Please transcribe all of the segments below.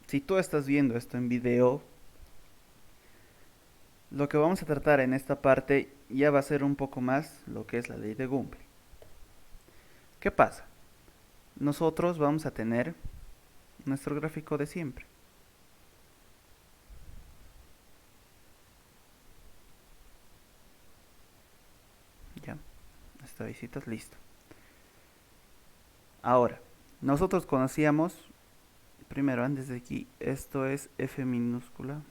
Si tú estás viendo esto en video, lo que vamos a tratar en esta parte ya va a ser un poco más lo que es la ley de Gumbel. ¿Qué pasa? Nosotros vamos a tener nuestro gráfico de siempre. Ya, esta visita es listo. Ahora, nosotros conocíamos, primero antes de aquí, esto es F minúscula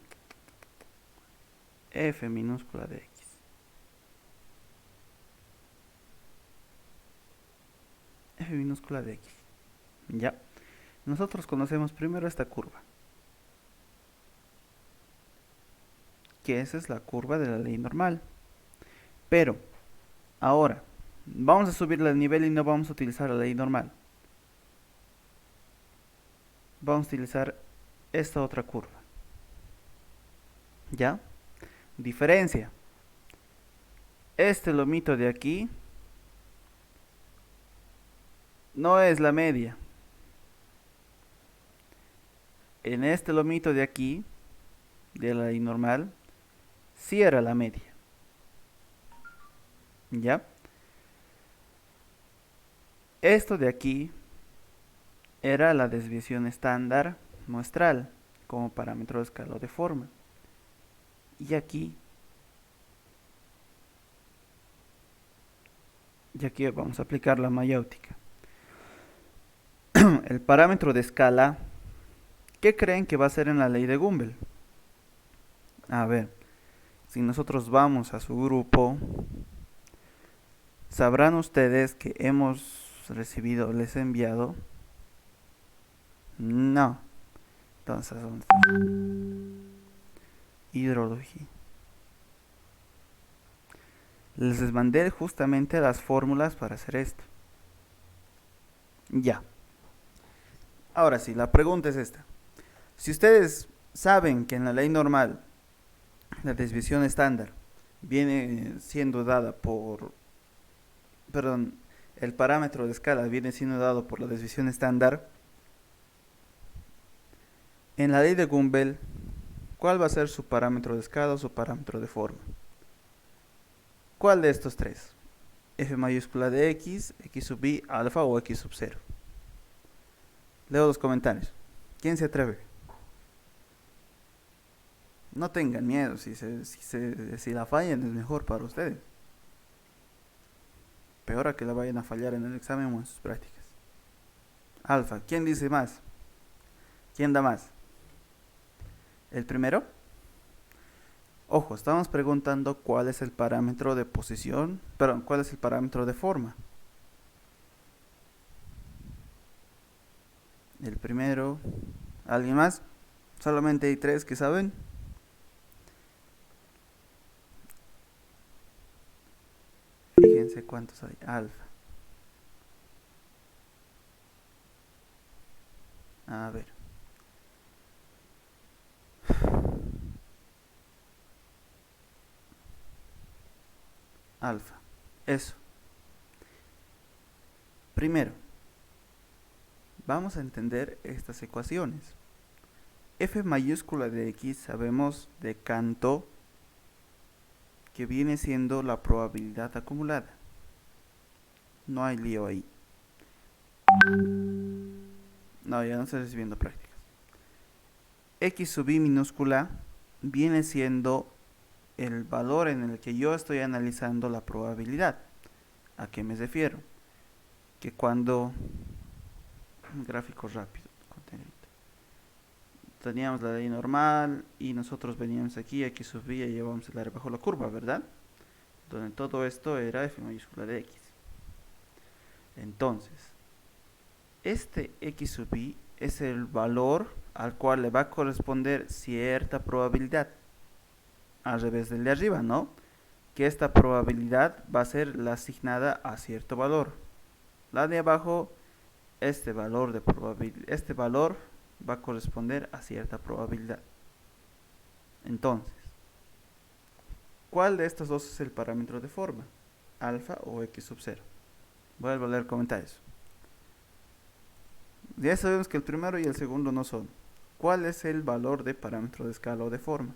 de X. F minúscula de X. Ya. Nosotros conocemos primero esta curva, que esa es la curva de la ley normal. Pero, ahora, vamos a subirle el nivel y no vamos a utilizar la ley normal. Vamos a utilizar esta otra curva. ¿Ya? Diferencia. Este lomito de aquí no es la media. En este lomito de aquí, de la ley normal, sí era la media. ¿Ya? Esto de aquí era la desviación estándar muestral como parámetro de escala o de forma. Y aquí vamos a aplicar la mayéutica. El parámetro de escala, ¿qué creen que va a ser en la ley de Gumbel? A ver, si nosotros vamos a su grupo, sabrán ustedes que hemos recibido, les he enviado. No. Entonces, ¿dónde está? Hidrología. Les mandé justamente las fórmulas para hacer esto. Ya. Ahora sí, la pregunta es esta. Si ustedes saben que en la ley normal la desviación estándar viene siendo dada por, perdón, el parámetro de escala viene siendo dado por la desviación estándar, en la ley de Gumbel, ¿cuál va a ser su parámetro de escala o su parámetro de forma? ¿Cuál de estos tres? F mayúscula de X, X sub I, alfa o X sub 0. Leo los comentarios. ¿Quién se atreve? No tengan miedo, si la fallan es mejor para ustedes. Peor a que la vayan a fallar en el examen o en sus prácticas. Alfa, ¿quién dice más? ¿Quién da más? ¿El primero? Ojo, estamos preguntando cuál es el parámetro de posición, perdón, cuál es el parámetro de forma. El primero, ¿alguien más? Solamente hay tres que saben. Fíjense cuántos hay. Alfa. A ver. Alfa. Eso. Primero, vamos a entender estas ecuaciones. F mayúscula de X sabemos de Cantor que viene siendo la probabilidad acumulada. No hay lío ahí. No, ya no estoy recibiendo prácticas. X sub I minúscula viene siendo el valor en el que yo estoy analizando la probabilidad. ¿A qué me refiero? Que cuando... Un gráfico rápido. Teníamos la ley normal y nosotros veníamos aquí, X sub I y llevamos el área bajo la curva, ¿verdad? Donde todo esto era F mayúscula de X. Entonces, este X sub I es el valor al cual le va a corresponder cierta probabilidad. Al revés del de arriba, ¿no? Que esta probabilidad va a ser la asignada a cierto valor. La de abajo, este valor de probabilidad, este valor va a corresponder a cierta probabilidad. Entonces, ¿cuál de estos dos es el parámetro de forma? ¿Alfa o X sub 0? Voy a leer comentarios. Ya sabemos que el primero y el segundo no son. ¿Cuál es el valor de parámetro de escala o de forma?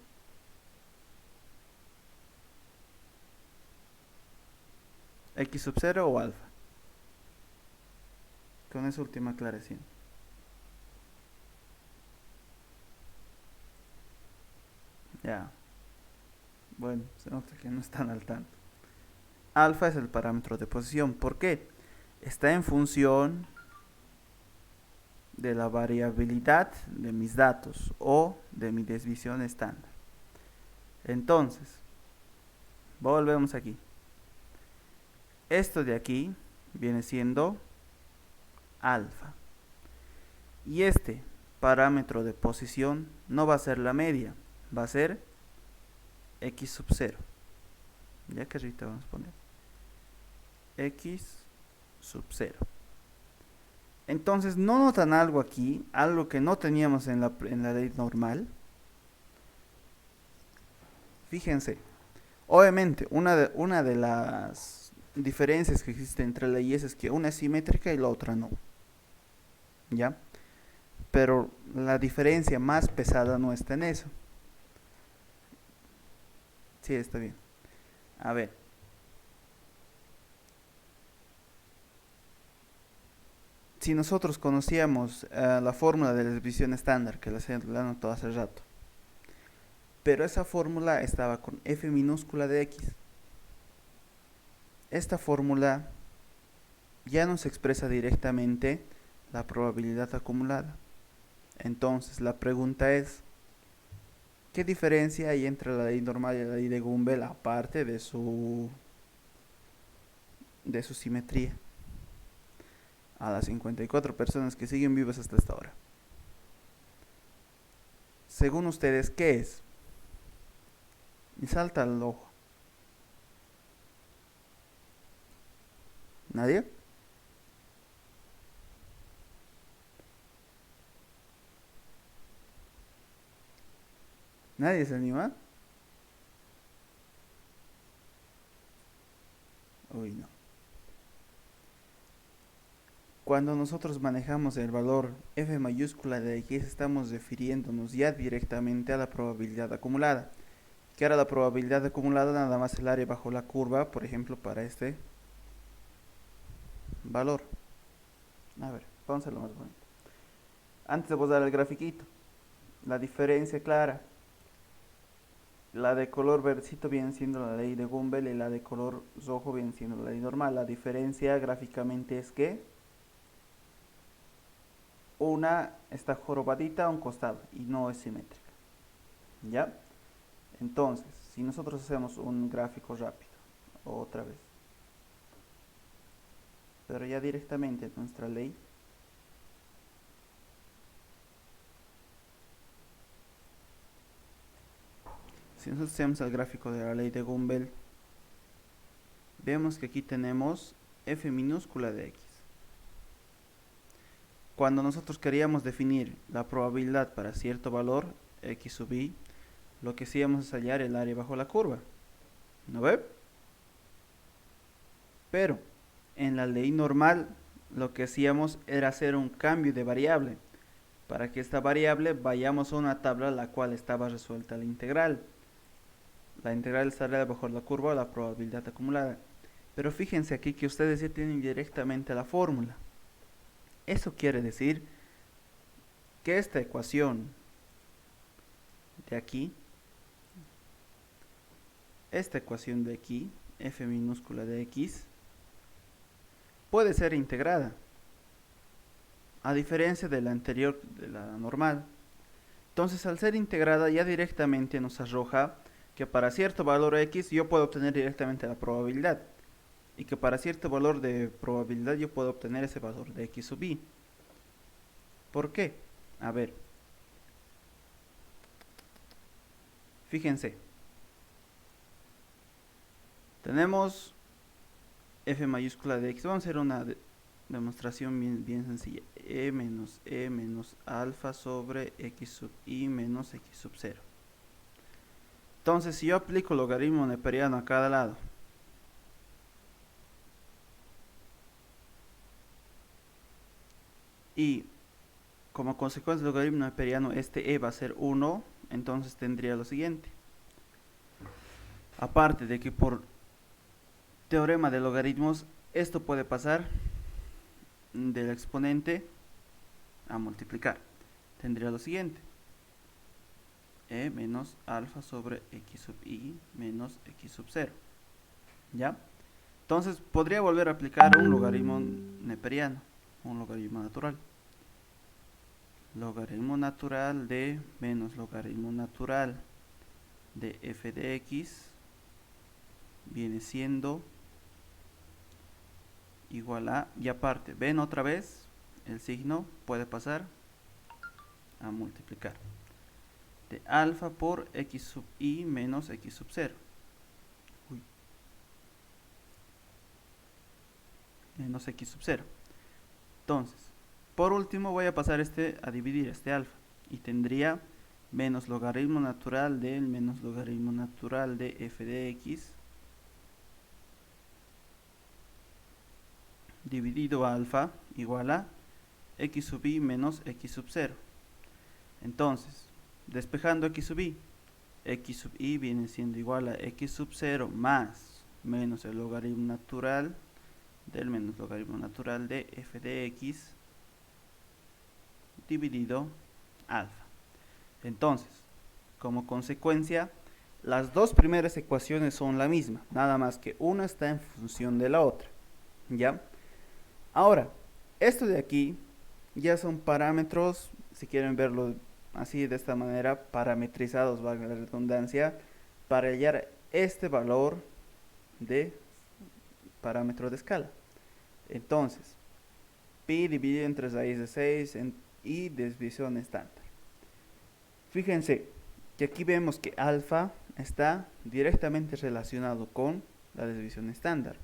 ¿X sub 0 o alfa? Con esa última aclaración. Ya. Bueno, se nota que no están al tanto. Alfa es el parámetro de posición. ¿Por qué? Está en función de la variabilidad de mis datos o de mi desviación estándar. Entonces, volvemos aquí. Esto de aquí viene siendo alfa. Y este parámetro de posición no va a ser la media, va a ser x sub 0. Ya que ahorita vamos a poner x sub 0. Entonces, ¿no notan algo aquí? Algo que no teníamos en la ley normal. Fíjense, obviamente, una de las diferencias que existen entre leyes es que una es simétrica y la otra no. ¿Ya? Pero la diferencia más pesada no está en eso. Sí, está bien. A ver. Si nosotros conocíamos la fórmula de la desviación estándar, que la anotó hace rato, pero esa fórmula estaba con f minúscula de x. Esta fórmula ya nos expresa directamente la probabilidad acumulada. Entonces la pregunta es, ¿qué diferencia hay entre la ley normal y la ley de Gumbel aparte de su simetría? A las 54 personas que siguen vivas hasta esta hora. Según ustedes, ¿qué es? Y salta al ojo. ¿Nadie? ¿Nadie se anima? Uy, no. Cuando nosotros manejamos el valor f mayúscula de x, estamos refiriéndonos ya directamente a la probabilidad acumulada. Que era la probabilidad acumulada nada más el área bajo la curva, por ejemplo, para este valor. A ver, vamos a hacerlo más bonito. Antes de dar el grafiquito, la diferencia clara. La de color verdecito viene siendo la ley de Gumbel y la de color rojo viene siendo la ley normal. La diferencia gráficamente es que una está jorobadita a un costado y no es simétrica. ¿Ya? Entonces, si nosotros hacemos un gráfico rápido, otra vez, pero ya directamente en nuestra ley, si nosotros hacemos el gráfico de la ley de Gumbel, vemos que aquí tenemos f minúscula de x. Cuando nosotros queríamos definir la probabilidad para cierto valor, x sub i, lo que hacíamos es hallar el área bajo la curva. ¿No ve? Pero en la ley normal lo que hacíamos era hacer un cambio de variable. Para que esta variable vayamos a una tabla en la cual estaba resuelta la integral. La integral estaría bajo la curva o la probabilidad acumulada. Pero fíjense aquí que ustedes ya tienen directamente la fórmula. Eso quiere decir que esta ecuación de aquí, f minúscula de x, puede ser integrada, a diferencia de la anterior, de la normal. Entonces, al ser integrada, ya directamente nos arroja que para cierto valor x yo puedo obtener directamente la probabilidad, y que para cierto valor de probabilidad yo puedo obtener ese valor de x sub i. ¿Por qué? A ver, fíjense, tenemos f mayúscula de x. Vamos a hacer una demostración bien sencilla. E menos alfa sobre x sub i menos x sub 0. Entonces, si yo aplico logaritmo neperiano a cada lado, y como consecuencia del logaritmo neperiano este e va a ser 1, entonces tendría lo siguiente. Aparte de que por teorema de logaritmos esto puede pasar del exponente a multiplicar. Tendría lo siguiente. E menos alfa sobre x sub i menos x sub 0. ¿Ya? Entonces podría volver a aplicar un logaritmo neperiano, un logaritmo natural. Logaritmo natural de menos logaritmo natural de f de x viene siendo igual a, y aparte, ven otra vez, el signo puede pasar a multiplicar. De alfa por x sub i menos x sub 0. Menos x sub 0. Entonces, por último voy a pasar a dividir este alfa. Y tendría menos logaritmo natural del menos logaritmo natural de f de x dividido alfa igual a x sub i menos x sub 0. Entonces, despejando x sub i viene siendo igual a x sub 0 más menos el logaritmo natural del menos logaritmo natural de f de x dividido alfa. Entonces, como consecuencia, las dos primeras ecuaciones son la misma, nada más que una está en función de la otra. ¿Ya? Ahora, esto de aquí ya son parámetros, si quieren verlo así de esta manera, parametrizados, valga la redundancia, para hallar este valor de parámetro de escala. Entonces, pi dividido entre raíz de 6 y desviación estándar. Fíjense que aquí vemos que alfa está directamente relacionado con la desviación estándar.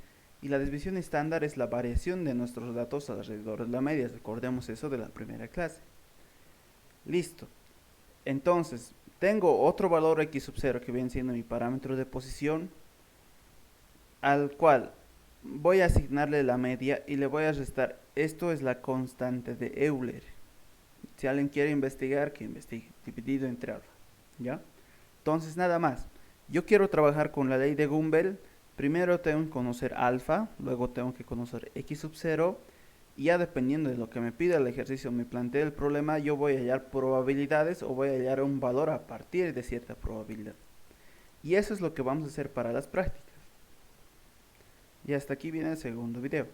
Y la desviación estándar es la variación de nuestros datos alrededor de la media. Recordemos eso de la primera clase. Listo. Entonces, tengo otro valor x sub 0 que viene siendo mi parámetro de posición, al cual voy a asignarle la media y le voy a restar. Esto es la constante de Euler. Si alguien quiere investigar, que investigue. Dividido entre alfa. ¿Ya? Entonces, nada más. Yo quiero trabajar con la ley de Gumbel. Primero tengo que conocer alfa, luego tengo que conocer x sub 0, y ya dependiendo de lo que me pida el ejercicio, me plantee el problema, yo voy a hallar probabilidades o voy a hallar un valor a partir de cierta probabilidad. Y eso es lo que vamos a hacer para las prácticas. Y hasta aquí viene el segundo video.